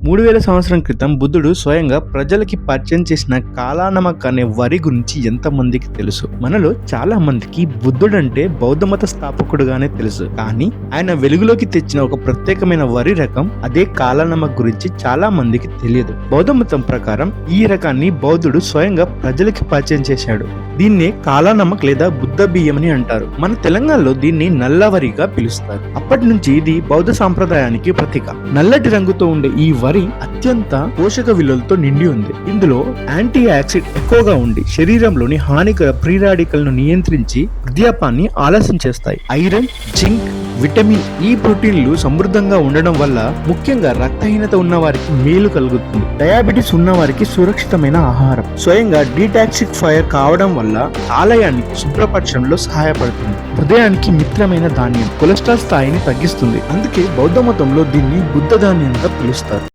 3000 సంవత్సరం క్రితం బుద్ధుడు స్వయంగా ప్రజలకి పరిచయం చేసిన కాలానమక్ అనే వరి గురించి ఎంతమందికి తెలుసు? మనలో చాలా మందికి బుద్ధుడంటే బౌద్ధ మత స్థాపకుడుగానే తెలుసు. కానీ ఆయన వెలుగులోకి తెచ్చిన ఒక ప్రత్యేకమైన వరి రకం, అదే కాలానమక్ గురించి చాలా మందికి తెలియదు. బౌద్ధ మతం ప్రకారం ఈ రకాన్ని బౌద్ధుడు స్వయంగా ప్రజలకి పరిచయం చేశాడు. దీన్నే కాలానమక్ లేదా బుద్ధ బియ్యం అని అంటారు. మన తెలంగాణలో దీన్ని నల్లవరిగా పిలుస్తారు. అప్పటి నుంచి ఇది బౌద్ధ సాంప్రదాయానికి ప్రతీక. నల్లటి రంగుతో ఉండే ఈ వరి అత్యంత పోషక విలువలతో నిండి ఉంది. ఇందులో యాంటీ ఆక్సిడెంట్ ఎక్కువగా ఉండి శరీరంలోని హానికర ఫ్రీ రాడికల్ ను నియంత్రించి వృద్ధాప్యాన్ని ఆలస్యం చేస్తాయి. ఐరన్, జింక్, విటమిన్ ఈ ప్రోటీన్లు సమృద్ధంగా ఉండడం వల్ల ముఖ్యంగా రక్తహీనత ఉన్న వారికి మేలు కలుగుతుంది. డయాబెటిస్ ఉన్న వారికి సురక్షితమైన ఆహారం. స్వయంగా డీటాక్సిఫైయర్ కావడం వల్ల ఆలయానికి శుభ్రపరచడంలో సహాయపడుతుంది. హృదయానికి మిత్రమైన ధాన్యం, కొలెస్ట్రాల్ స్థాయిని తగ్గిస్తుంది. అందుకే బౌద్ధ మతంలో దీన్ని బుద్ధ ధాన్యంగా పిలుస్తారు.